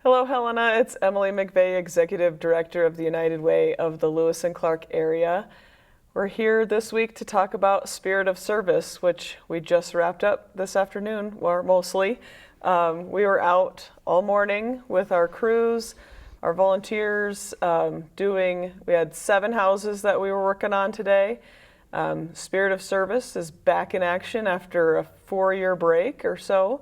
Hello, Helena. It's Emily McVeigh, Executive Director of the United Way of the Lewis and Clark area. We're here this week to talk about Spirit of Service, which we just wrapped up this afternoon, or mostly. We were out all morning with our crews, our volunteers, we had 7 houses that we were working on today. Spirit of Service is back in action after a 4-year break or so.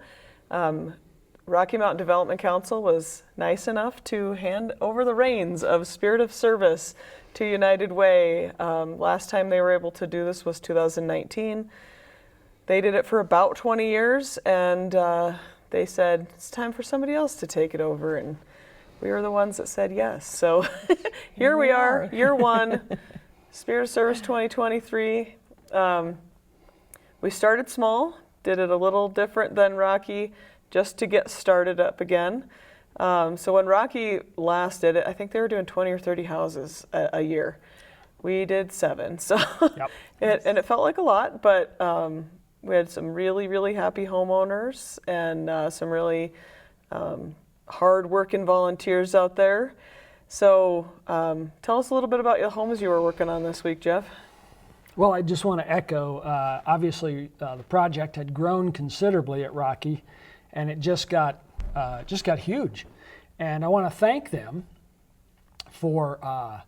Rocky Mountain Development Council was nice enough to hand over the reins of Spirit of Service to United Way. Last time they were able to do this was 2019. They did it for about 20 years, and they said, it's time for somebody else to take it over, and we were the ones that said yes. So here we are, year 1, Spirit of Service 2023. We started small, did it a little different than Rocky, just to get started up again. So when Rocky last did it, I think they were doing 20 or 30 houses a year. We did 7, so Yep. and it felt like a lot, but we had some really, really happy homeowners and some really hard-working volunteers out there. So tell us a little bit about your homes you were working on this week, Jeff. Well, I just want to echo, obviously the project had grown considerably at Rocky, and it just got huge. And I want to thank them for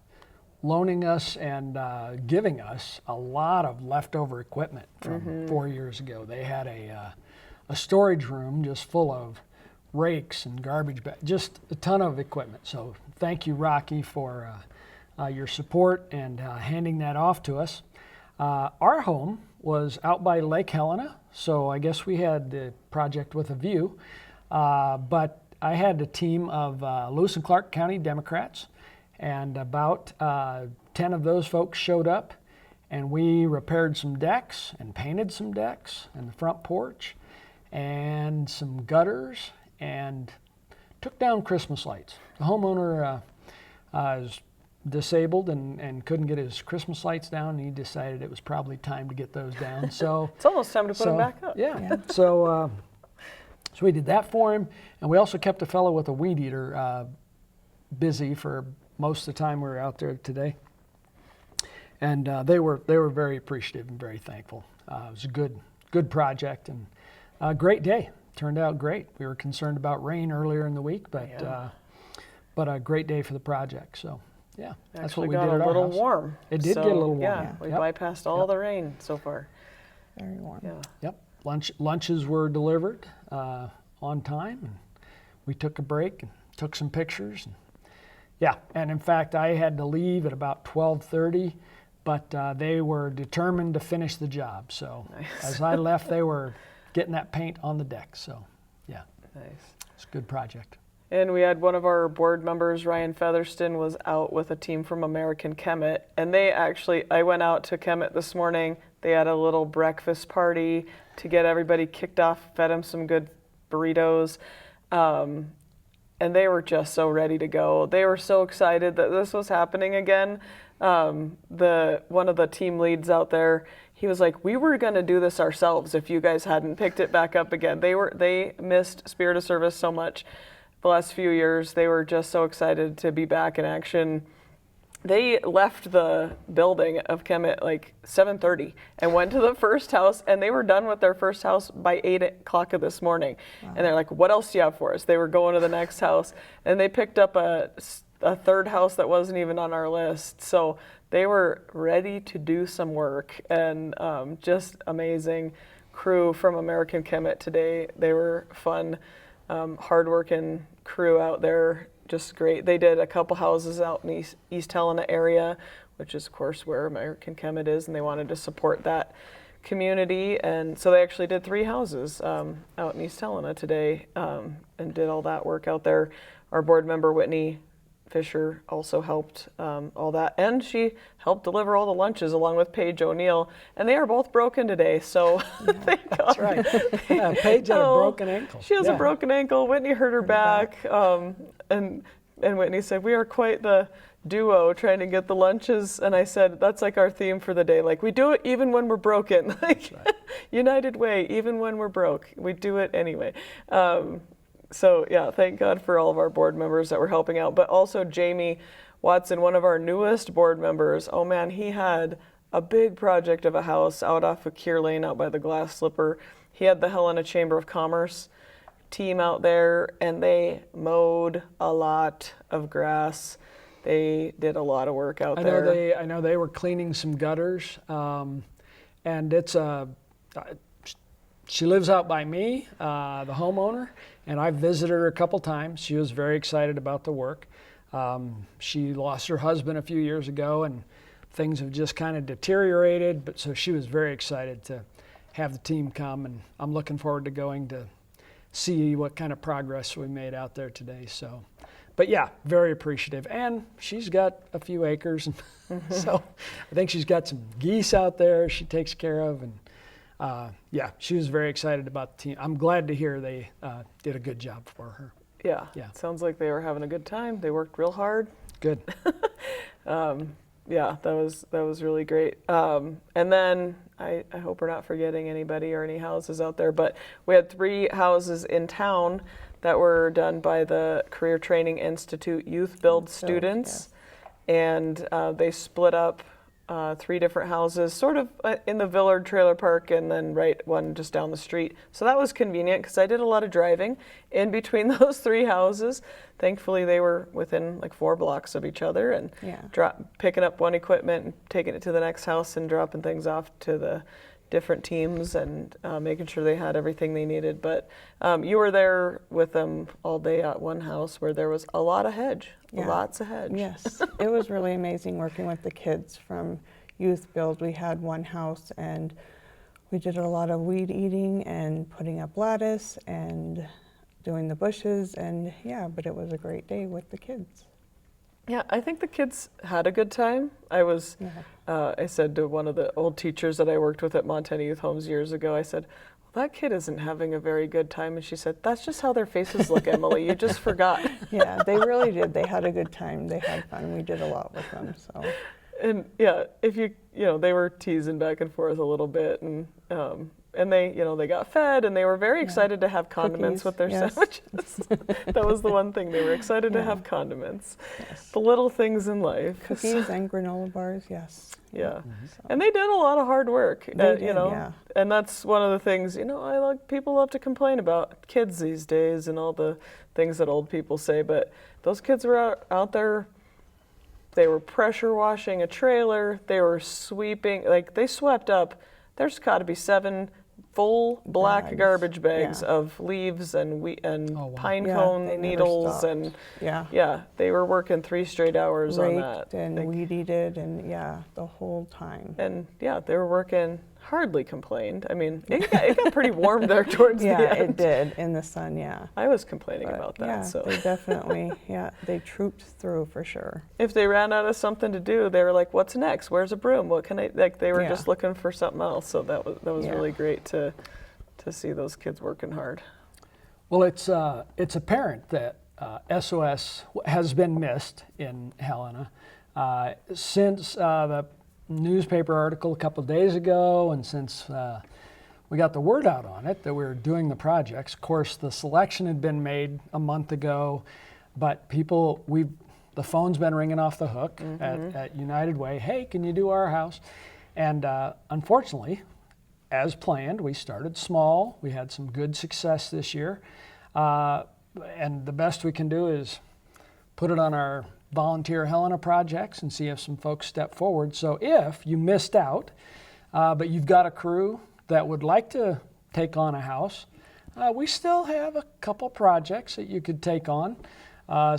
loaning us and giving us a lot of leftover equipment from 4 years ago. They had a storage room just full of rakes and garbage bags, just a ton of equipment. So thank you, Rocky, for your support and handing that off to us. Our home was out by Lake Helena, so I guess we had the project with a view. But I had a team of Lewis and Clark County Democrats, and about 10 of those folks showed up, and we repaired some decks and painted some decks and the front porch and some gutters and took down Christmas lights. The homeowner is disabled and couldn't get his Christmas lights down, and he decided it was probably time to get those down. So It's almost time to put them back up. Yeah. So we did that for him, and we also kept a fellow with a weed eater busy for most of the time we were out there today. And they were very appreciative and very thankful. It was a good project and a great day. Turned out great. We were concerned about rain earlier in the week, but a great day for the project. So. Yeah, that's what we did at our house. It got a little warm. It did get a little warm. Yeah, we bypassed all the rain so far. Very warm. Yeah. Yep. Lunches were delivered on time, and we took a break and took some pictures. And in fact, I had to leave at about 12:30, but they were determined to finish the job. So as I left, they were getting that paint on the deck. So yeah, Nice. it's a good project. And we had one of our board members, Ryan Featherston, was out with a team from American Kemet. And I went out to Kemet this morning. They had a little breakfast party to get everybody kicked off, fed them some good burritos. And they were just so ready to go. They were so excited that this was happening again. One of the team leads out there, he was like, we were going to do this ourselves if you guys hadn't picked it back up again. They missed Spirit of Service so much. The last few years, they were just so excited to be back in action. They left the building of Kemet like 7:30 and went to the first house, and they were done with their first house by 8 o'clock of this morning. Wow. And they're like, what else do you have for us? They were going to the next house, and they picked up a third house that wasn't even on our list. So they were ready to do some work, and just amazing crew from American Kemet today. They were fun. Hardworking crew out there, just great. They did a couple houses out in East Helena area, which is of course where American Kemet is, and they wanted to support that community, and so they actually did 3 houses out in East Helena today, and did all that work out there. Our board member Whitney Fisher also helped all that, and she helped deliver all the lunches along with Paige O'Neill, and they are both broken today, so thank God. That's right. Yeah, Paige had a broken ankle. She has a broken ankle. Whitney hurt her back, and Whitney said, we are quite the duo trying to get the lunches, and I said, that's like our theme for the day. Like, we do it even when we're broken. Like, right. United Way, even when we're broke, we do it anyway. So yeah, thank God for all of our board members that were helping out, but also Jamie Watson, one of our newest board members. Oh man, he had a big project of a house out off of Keir Lane out by the Glass Slipper. He had the Helena Chamber of Commerce team out there, and they mowed a lot of grass. They did a lot of work out there. I know they were cleaning some gutters, and it's she lives out by me, the homeowner, and I've visited her a couple times. She was very excited about the work. She lost her husband a few years ago, and things have just kind of deteriorated, but so she was very excited to have the team come, and I'm looking forward to going to see what kind of progress we made out there today. So, but yeah, very appreciative. And she's got a few acres, and so I think she's got some geese out there she takes care of, and yeah, she was very excited about the team. I'm glad to hear they did a good job for her. Yeah, Yeah. sounds like they were having a good time. They worked real hard. Good. Yeah, that was really great. And then I hope we're not forgetting anybody or any houses out there, but we had 3 houses in town that were done by the Career Training Institute Youth Build students, and they split up 3 different houses, sort of in the Villard Trailer Park, and then one just down the street. So that was convenient because I did a lot of driving in between those 3 houses. Thankfully, they were within like 4 blocks of each other, and picking up one equipment and taking it to the next house and dropping things off to the different teams and making sure they had everything they needed. But you were there with them all day at one house where there was a lot of hedge, lots of hedge. Yes, it was really amazing working with the kids from Youth Build. We had one house and we did a lot of weed eating and putting up lattice and doing the bushes, and but it was a great day with the kids. Yeah, I think the kids had a good time. I said to one of the old teachers that I worked with at Montana Youth Homes years ago, I said, well, that kid isn't having a very good time. And she said, that's just how their faces look, Emily. You just forgot. Yeah, they really did. They had a good time. They had fun. We did a lot with them. So. And yeah, if they were teasing back and forth a little bit, and they, they got fed, and they were very excited to have condiments Cookies, with their yes. sandwiches. That was the one thing, they were excited to have condiments. Yes. The little things in life. Cookies and granola bars, yes. Yeah, and they did a lot of hard work. They did, yeah. And that's one of the things, people love to complain about kids these days and all the things that old people say, but those kids were out there. They were pressure washing a trailer. They were sweeping, they swept up. There's got to be 7 full black Bags. garbage bags Yeah. of leaves and pine Yeah, cone they never needles, stopped. and they were working 3 straight hours on that. Raked and weed eated, and the whole time. And they were working, hardly complained. I mean, it got pretty warm there towards the end. It did in the sun, I was complaining But, about that. So they definitely, they trooped through for sure. if they ran out of something to do, they were like, "What's next? Where's a broom? What can I?" They were just looking for something else. So that was really great to see those kids working hard. Well, it's apparent that SOS has been missed in Helena since the newspaper article a couple of days ago, and since we got the word out on it that we were doing the projects. Of course, the selection had been made a month ago, but the phone's been ringing off the hook at United Way. Hey, can you do our house? And unfortunately, as planned, we started small. We had some good success this year. And the best we can do is put it on our volunteer Helena projects and see if some folks step forward. So if you missed out, but you've got a crew that would like to take on a house, we still have a couple projects that you could take on.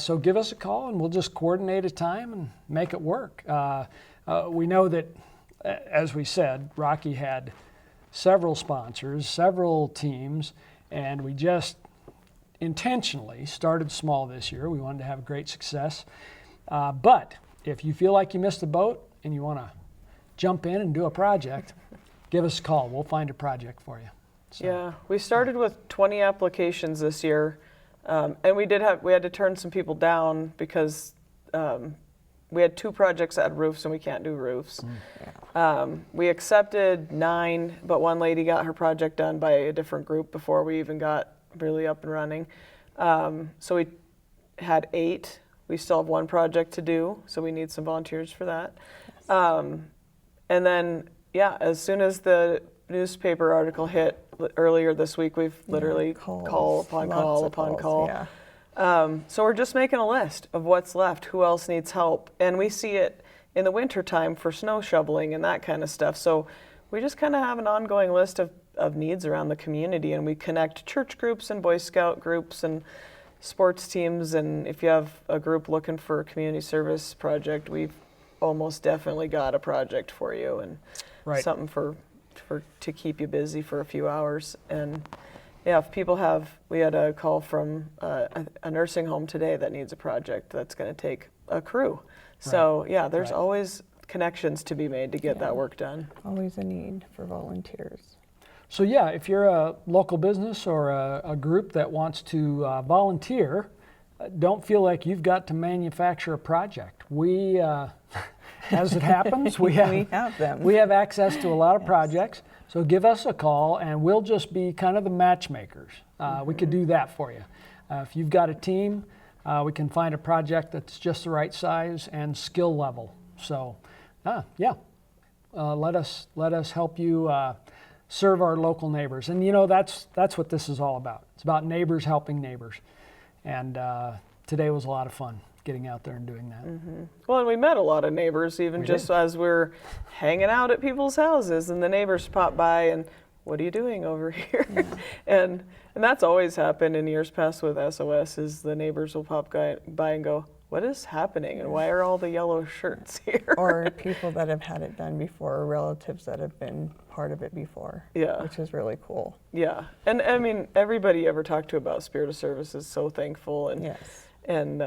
So give us a call and we'll just coordinate a time and make it work. We know that, as we said, Rocky had several sponsors, several teams, and we just intentionally started small this year. We wanted to have great success. But if you feel like you missed the boat and you want to jump in and do a project, give us a call. We'll find a project for you. So. Yeah, we started with 20 applications this year, and we had to turn some people down because we had 2 projects that had roofs and we can't do roofs. We accepted 9, but one lady got her project done by a different group before we even got really up and running. So we had 8. We still have 1 project to do, so we need some volunteers for that. And then, yeah, as soon as the newspaper article hit earlier this week, we've literally call upon call upon call. Yeah. So we're just making a list of what's left, who else needs help. And we see it in the wintertime for snow shoveling and that kind of stuff. So we just kind of have an ongoing list of needs around the community, and we connect church groups and Boy Scout groups and sports teams. And if you have a group looking for a community service project, we've almost definitely got a project for you, and something for to keep you busy for a few hours. And yeah, if people we had a call from a nursing home today that needs a project that's going to take a crew. So yeah, there's always connections to be made to get that work done. Always a need for volunteers. So yeah, if you're a local business or a group that wants to volunteer, don't feel like you've got to manufacture a project. We, as it happens, we have them. We have access to a lot of projects. So give us a call, and we'll just be kind of the matchmakers. We could do that for you. If you've got a team, we can find a project that's just the right size and skill level. So, let us help you serve our local neighbors. And you know, that's what this is all about. It's about neighbors helping neighbors. And today was a lot of fun getting out there and doing that. Well, and we met a lot of neighbors even just as we're hanging out at people's houses, and the neighbors pop by and, what are you doing over here? and that's always happened in years past with SOS, is the neighbors will pop by and go, what is happening, and why are all the yellow shirts here? Or people that have had it done before, or relatives that have been part of it before. Yeah. Which is really cool. Yeah. And I mean, everybody you ever talked to about Spirit of Service is so thankful, and Yes. and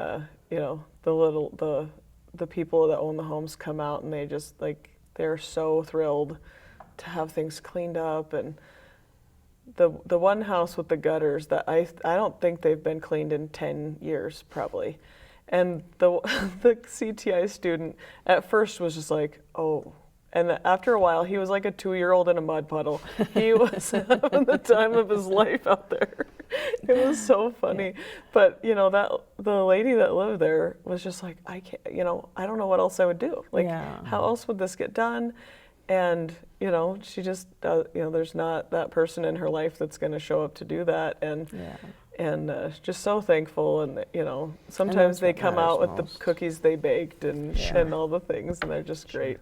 you know, the people that own the homes come out, and they just they're so thrilled to have things cleaned up. And the one house with the gutters that I don't think they've been cleaned in 10 years probably. And the CTI student at first was just like, oh. And after a while, he was like a 2-year-old in a mud puddle. He was having the time of his life out there. It was so funny. But, you know, the lady that lived there was just like, I can't, you know, I don't know what else I would do. Like, how else would this get done? And, you know, she just, you know, there's not that person in her life that's going to show up to do that. And just so thankful. And, you know, sometimes they come out with the cookies they baked and all the things, and they're just great.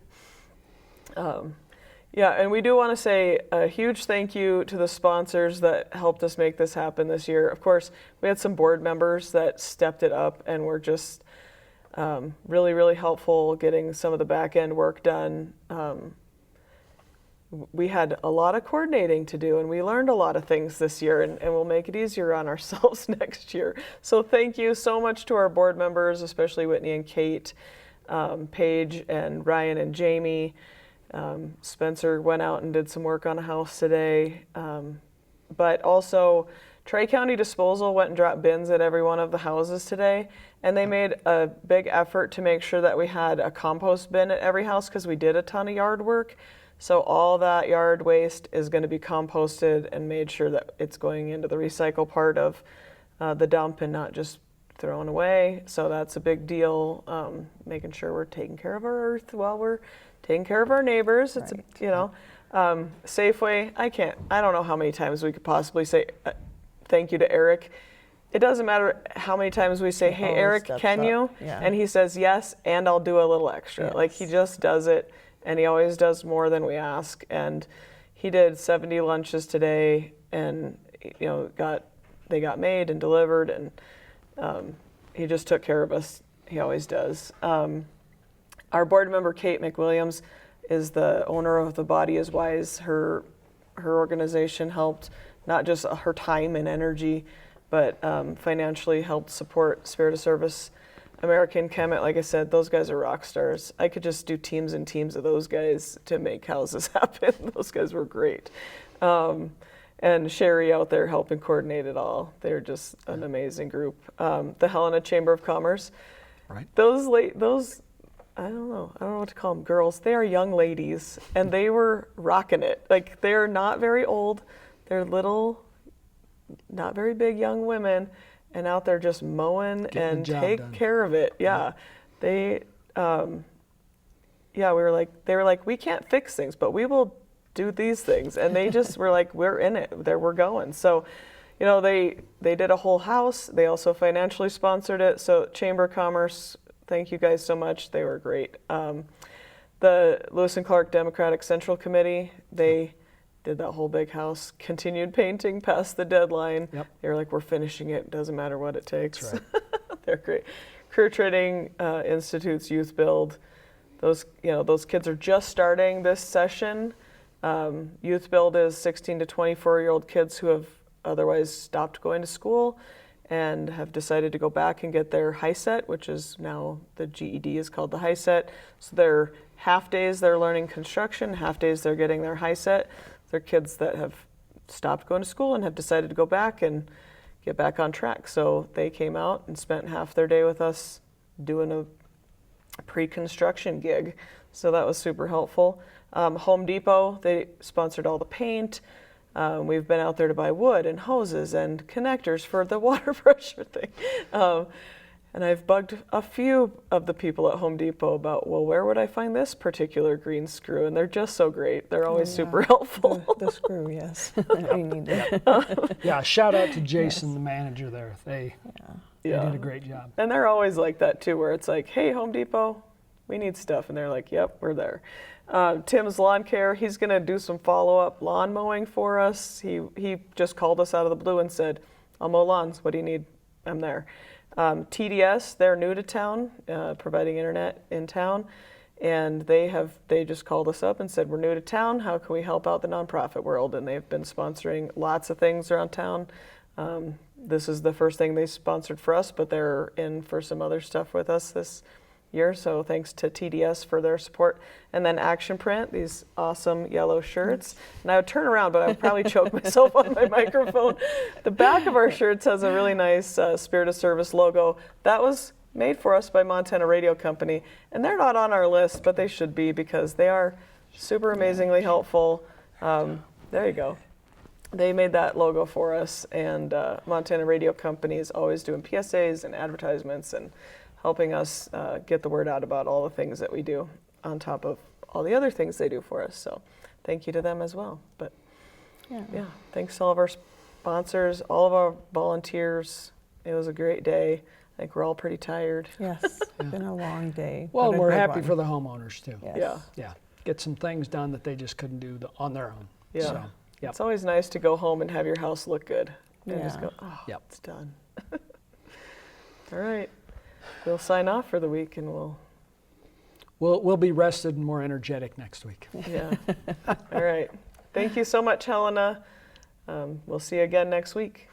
And we do want to say a huge thank you to the sponsors that helped us make this happen this year. Of course, we had some board members that stepped it up and were just really, really helpful getting some of the back end work done. We had a lot of coordinating to do, and we learned a lot of things this year, and we'll make it easier on ourselves next year. So thank you so much to our board members, especially Whitney and Kate, Paige and Ryan and Jamie. Spencer went out and did some work on a house today. But also, Trey County Disposal went and dropped bins at every one of the houses today. And they made a big effort to make sure that we had a compost bin at every house, because we did a ton of yard work. So all that yard waste is going to be composted and made sure that it's going into the recycle part of the dump and not just thrown away. So that's a big deal, making sure we're taking care of our earth while we're taking care of our neighbors. It's, you know, Safeway, I don't know how many times we could possibly say thank you to Eric. It doesn't matter how many times we say, hey, Eric, can you? And he says yes, and I'll do a little extra. Like, he just does it, and he always does more than we ask. And he did 70 lunches today, and, you know, they got made and delivered, and he just took care of us. He always does. Our board member, Kate McWilliams, is the owner of The Body is Wise. Her organization helped, not just her time and energy, but financially helped support Spirit of Service. American Kemet, like I said, those guys are rock stars. I could just do teams and teams of those guys to make houses happen. Those guys were great. And Sherry out there helping coordinate it all. They're just an amazing group. The Helena Chamber of Commerce. Right. Those I don't know what to call them, girls. They are young ladies, and they were rocking it. Like, they're not very old. They're little, not very big young women, and out there just mowing Getting the and job take done. care of it. Yeah. They, yeah, they were like, we can't fix things, but we will do these things. And they just were like, we're in it. There we're going. So, you know, they did a whole house. They also financially sponsored it. So Chamber of Commerce, thank you guys so much. They were great. The Lewis and Clark Democratic Central Committee, they did that whole big house, continued painting past the deadline. Yep. They were like, we're finishing it. Doesn't matter what it takes. That's right. They're great. Career Training Institute's Youth Build. Those kids are just starting this session. Youth Build is 16 to 24-year-old kids who have otherwise stopped going to school and have decided to go back and get their HiSET, which is now the GED is called the HiSET. So they're half days they're learning construction, half days they're getting their HiSET. They're kids that have stopped going to school and have decided to go back and get back on track. So they came out and spent half their day with us doing a pre-construction gig. So that was super helpful. Home Depot, they sponsored all the paint. We've been out there to buy wood and hoses and connectors for the water pressure thing. And I've bugged a few of the people at Home Depot about, well, where would I find this particular green screw? And they're just so great. They're always super helpful. The screw, yes. We need it. Yeah, shout out to Jason, the manager there. They Yeah. did a great job. And they're always like that too, where it's like, hey, Home Depot, we need stuff. And they're like, yep, we're there. Tim's Lawn Care, he's going to do some follow-up lawn mowing for us. He just called us out of the blue and said, I'll mow lawns. What do you need? I'm there. TDS, they're new to town, providing internet in town. And they just called us up and said, we're new to town. How can we help out the nonprofit world? And they've been sponsoring lots of things around town. This is the first thing they sponsored for us, but they're in for some other stuff with us this year. So thanks to TDS for their support. And then Action Print, these awesome yellow shirts. And I would turn around, but I would probably choke myself on my microphone. The back of our shirts has a really nice Spirit of Service logo. That was made for us by Montana Radio Company. And they're not on our list, but they should be because they are super amazingly helpful. There you go. They made that logo for us, and Montana Radio Company is always doing PSAs and advertisements and helping us get the word out about all the things that we do on top of all the other things they do for us. So thank you to them as well. But yeah, thanks to all of our sponsors, all of our volunteers. It was a great day. I think we're all pretty tired. Yes, it's been a long day. Well, but a we're good happy one. for the homeowners too. Yes. Yeah. Yeah, get some things done that they just couldn't do on their own. Yeah. So, yep. It's always nice to go home and have your house look good. And just Yeah. go, oh, Yep. it's done. All right. We'll sign off for the week and We'll be rested and more energetic next week. yeah. All right. Thank you so much, Helena. We'll see you again next week.